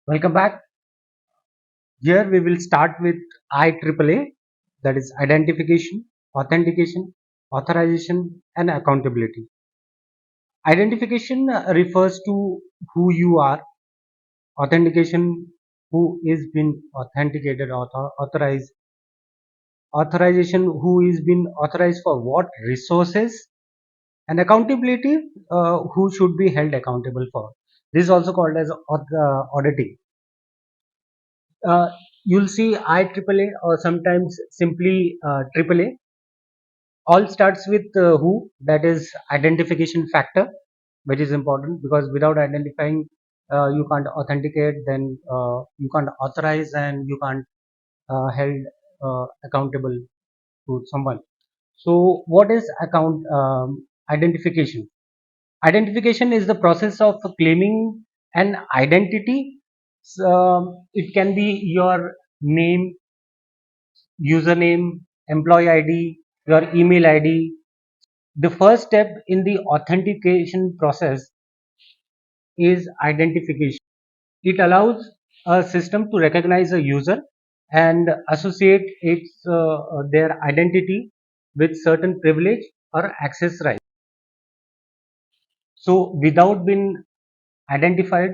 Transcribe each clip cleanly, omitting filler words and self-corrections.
Welcome back. Here we will start with IEEE, that is identification, authentication, authorization, and accountability. Identification refers to who you are. Authentication, who is been authenticated, authorized. Authorization, who is been authorized for what resources, and accountability, who should be held accountable for. This is also called as auditing. uh, you'll see IEEE or sometimes simply AAA. All starts with who, that is identification factor, which is important because without identifying, you can't authenticate, then you can't authorize, and you can't held accountable to someone. So, what is identification? Identification is the process of claiming an identity. It can be your name, username, employee ID, your email ID. The first step in the authentication process is identification. It allows a system to recognize a user and associate their identity with certain privilege or access rights. So without being identified,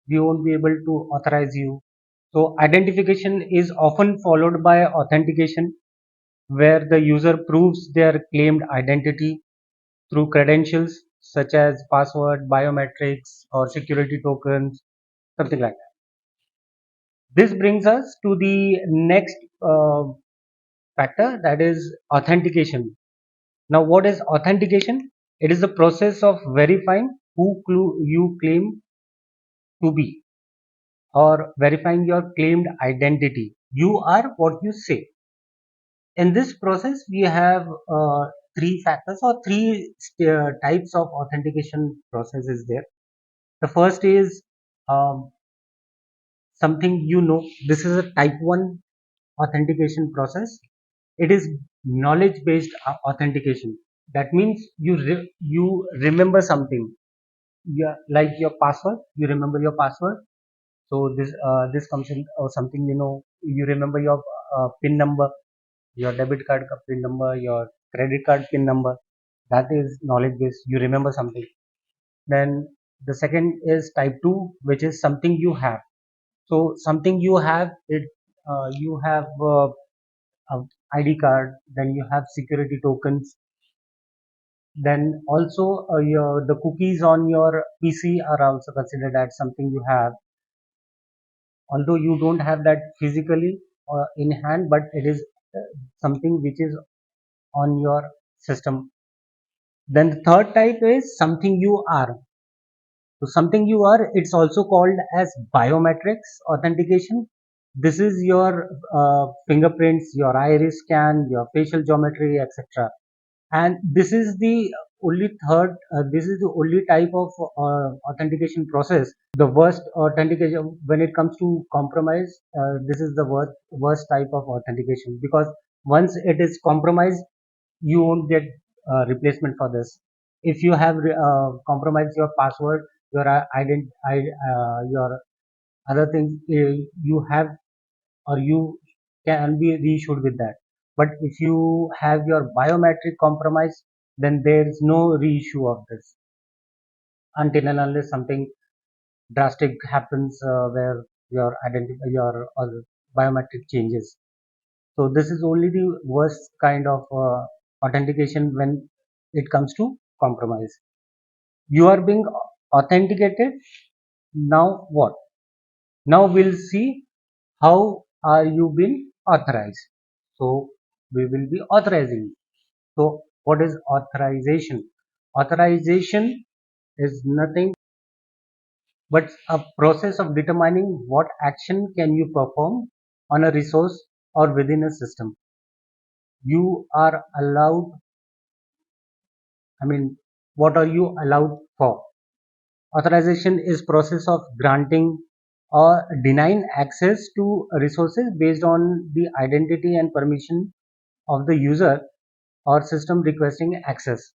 we won't be able to authorize you. So identification is often followed by authentication, where the user proves their claimed identity through credentials such as password, biometrics, or security tokens, something like that. This brings us to the next factor, that is authentication. Now, what is authentication? It is the process of verifying who you claim to be, or verifying your claimed identity. You are what you say. In this process, we have three factors or three types of authentication processes there. The first is um, something you know. This is a type 1 authentication process. It is knowledge based authentication. That means you remember something. Yeah, like your password. You remember your password. So this comes in, or something, you remember your PIN number, your debit card PIN number, your credit card PIN number. That is knowledge based. You remember something. Then the second is type 2, which is something you have. So something you have it, you have a ID card, then you have security tokens, then also the cookies on your PC are also considered as something you have, although you don't have that physically in hand, but it is something which is on your system. Then the third type is something you are. So something you are, it's also called as biometrics authentication. This is your fingerprints, your iris scan, your facial geometry, etc. And this is the only type of authentication process. The worst authentication when it comes to compromise, this is the worst type of authentication, because once it is compromised, you won't get replacement for this. If you have compromised your password, your your other things, you have, or you can be reissued with that. But if you have your biometric compromise, then there is no reissue of this until and unless something drastic happens, where your biometric changes. So this is only the worst kind of authentication when it comes to compromise. You are being authenticated. Now what? Now we'll see how are you being authorized. So we will be authorizing. So what is authorization? Authorization is nothing but a process of determining what action can you perform on a resource or within a system. You are allowed, I mean, what are you allowed for? Authorization is process of granting or denying access to resources based on the identity and permission of the user or system requesting access.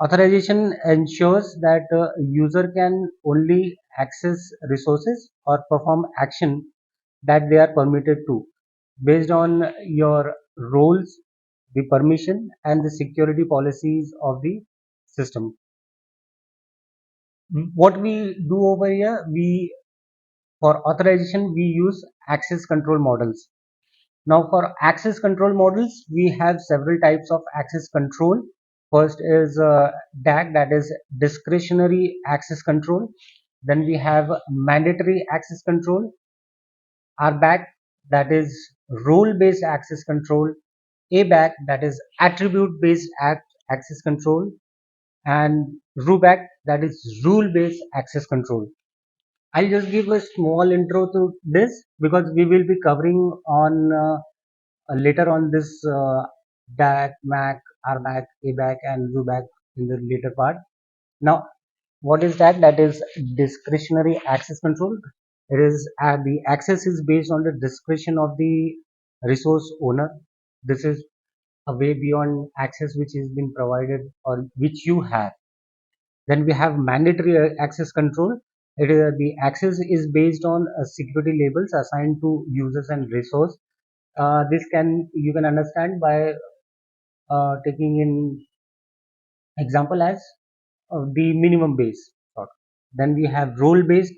Authorization ensures that user can only access resources or perform action that they are permitted to based on your roles, the permission and the security policies of the system. What we do over here, we for authorization we use access control models. Now for access control models, we have several types of access control. First is DAC, that is discretionary access control. Then we have mandatory access control, RBAC, that is role based access control, ABAC, that is attribute based access control, and RUBAC, that is rule based access control. I'll just give a small intro to this because we will be covering on later on this DAC, MAC, RBAC, ABAC, and RUBAC in the later part. Now, what is that? That is discretionary access control. It is the access is based on the discretion of the resource owner. This is a way beyond access which has been provided or which you have. Then we have mandatory access control. The access is based on security labels assigned to users and resource. This can you can understand by taking in example as the minimum base sort. Then we have role based.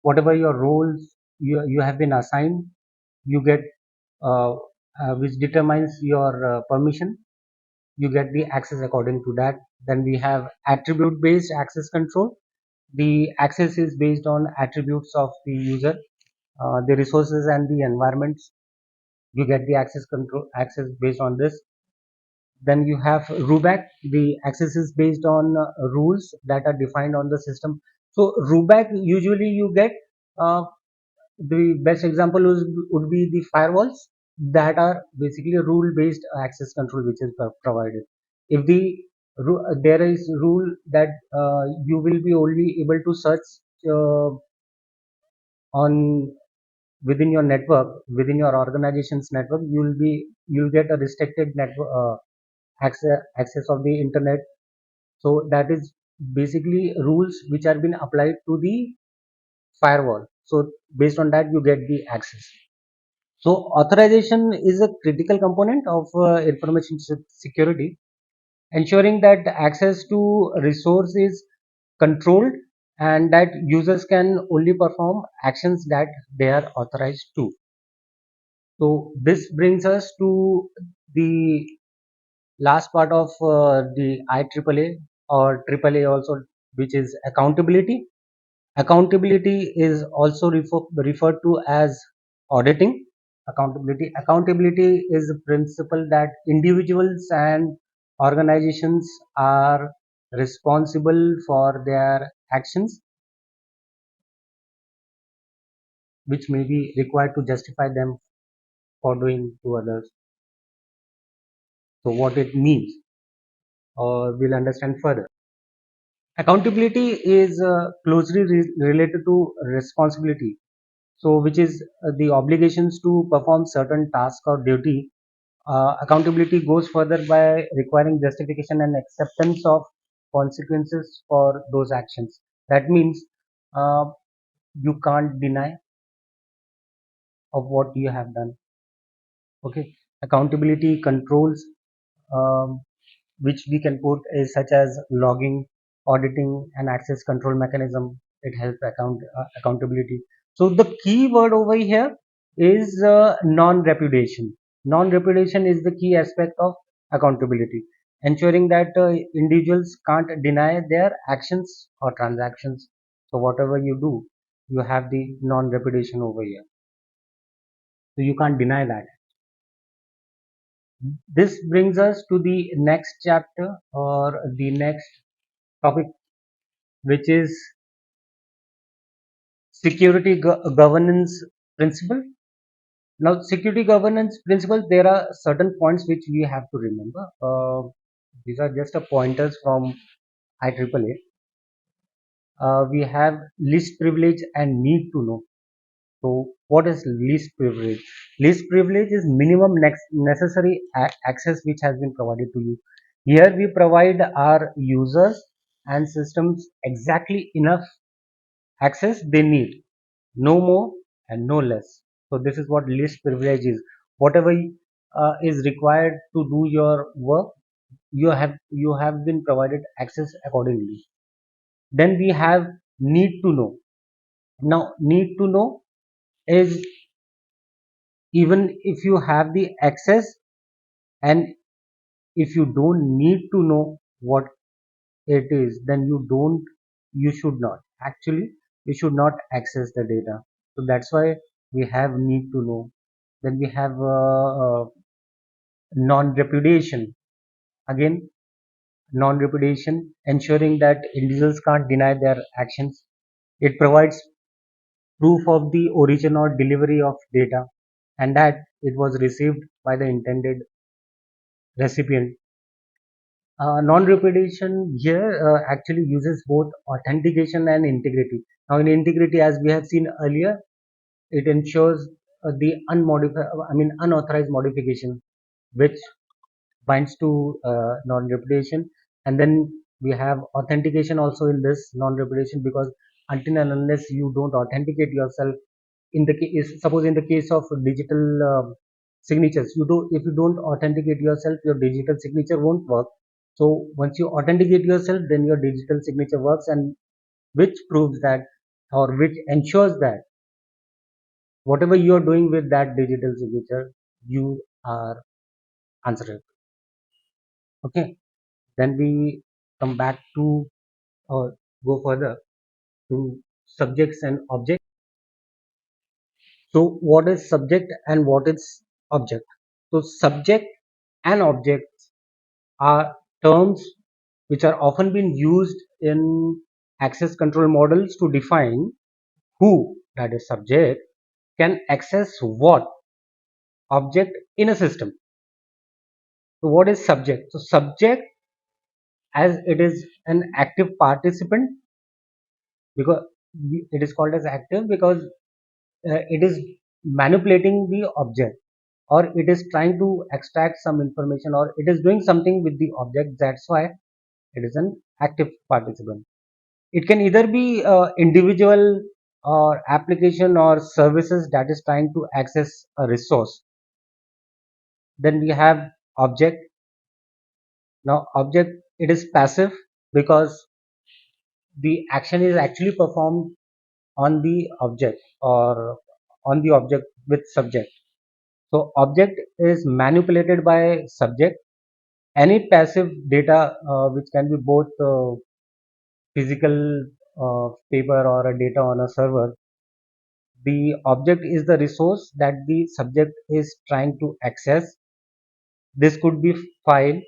Whatever your roles you have been assigned, you get uh, which determines your permission. You get the access according to that. Then we have attribute based access control. The access is based on attributes of the user, the resources and the environments. You get the access based on this. Then you have RUBAC. The access is based on rules that are defined on the system. So RUBAC usually you get the best example would be the firewalls that are basically a rule based access control which is provided. If there is rule that you will be only able to search uh, on within your network, within your organization's network, you'll get a restricted network access of the internet. So that is basically rules which are being applied to the firewall. So based on that you get the access. So authorization is a critical component of information security, ensuring that access to resource is controlled and that users can only perform actions that they are authorized to. So this brings us to the last part of the IEEE or AAA also, which is accountability. Accountability is also referred to as auditing. Accountability is a principle that individuals and organizations are responsible for their actions, which may be required to justify them for doing to others. So what it means, or we'll understand further. Accountability is closely related to responsibility. So, which is the obligations to perform certain task or duty. Accountability goes further by requiring justification and acceptance of consequences for those actions. That means uh, you can't deny of what you have done. Okay, accountability controls um, which we can put is such as logging, auditing, and access control mechanism. It helps accountability. So the key word over here is non-repudiation. Non-repudiation is the key aspect of accountability, ensuring that individuals can't deny their actions or transactions. So whatever you do, you have the non-repudiation over here. So you can't deny that. This brings us to the next chapter or the next topic, which is security governance principle. Now, security governance principles, there are certain points which we have to remember. These are just a pointers from IEEE. We have least privilege and need to know. So, what is least privilege? Least privilege is minimum necessary access which has been provided to you. Here we provide our users and systems exactly enough access they need, no more and no less. So this is what least privilege is. Whatever is required to do your work, you have been provided access accordingly. Then we have need to know. Now need to know is, even if you have the access, and if you don't need to know what it is, then you should not actually, you should not access the data. So that's why we have need to know. Then we have non-repudiation. Again, non-repudiation, ensuring that individuals can't deny their actions. It provides proof of the origin or delivery of data, and that it was received by the intended recipient. Non-repudiation here actually uses both authentication and integrity. Now, in integrity, as we have seen earlier, it ensures unauthorized modification, which binds to non-repudiation. And then we have authentication also in this non-repudiation, because until and unless you don't authenticate yourself, in the case, suppose in the case of digital signatures, you do if you don't authenticate yourself, your digital signature won't work. So once you authenticate yourself, then your digital signature works, and which proves that, or which ensures that whatever you are doing with that digital signature, you are answerable. Okay, then we come back to, or go further to, subjects and objects. So what is subject and what is object? So subject and object are terms which are often been used in access control models to define who, that is subject, can access what object in a system. So what is subject? So subject, as it is an active participant, because it is called as active because it is manipulating the object, or it is trying to extract some information, or it is doing something with the object. That's why it is an active participant. It can either be individual or application or services that is trying to access a resource. Then we have object. Now object, it is passive because the action is actually performed on the object, or on the object with subject. So object is manipulated by subject. Any passive data, which can be both physical paper or a data on a server, the object is the resource that the subject is trying to access. This could be file,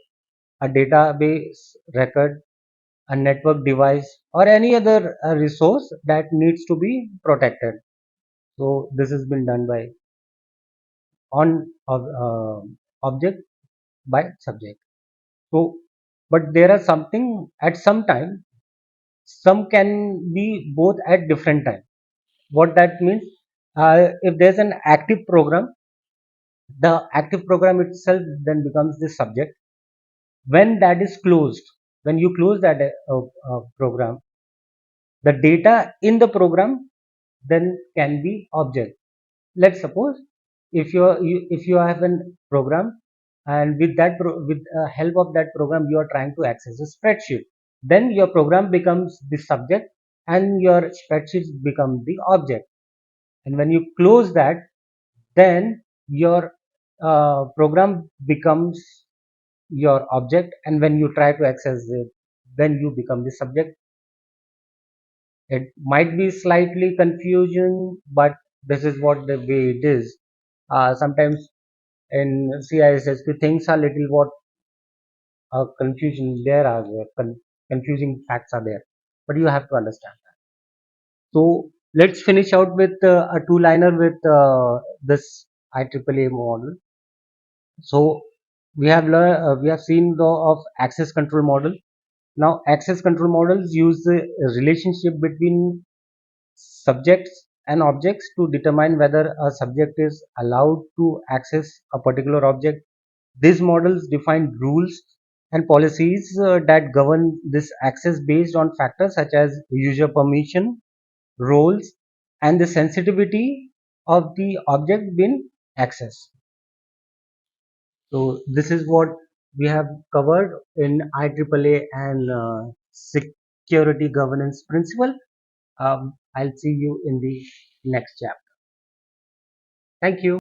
a database record, a network device, or any other resource that needs to be protected. So this has been done by on object by subject. So but there are something at some time, some can be both at different time. What that means, if there's an active program, the active program itself then becomes the subject. When that is closed, when you close that program, the data in the program then can be object. Let's suppose, if you have a program, and with with help of that program you are trying to access a spreadsheet, then your program becomes the subject and your spreadsheets become the object. And when you close that, then your program becomes your object, and when you try to access it, then you become the subject. It might be slightly confusion, but this is what the way it is. Sometimes in CISSP things are little what confusion there are there, confusing facts are there, but you have to understand that. So let's finish out with a two-liner with this IEEE model. So we have seen the of access control model. Now access control models use the relationship between subjects and objects to determine whether a subject is allowed to access a particular object. These models define rules and policies that govern this access based on factors such as user permission, roles, and the sensitivity of the object being accessed. So this is what we have covered in IEEE and security governance principle. I'll see you in the next chapter. Thank you.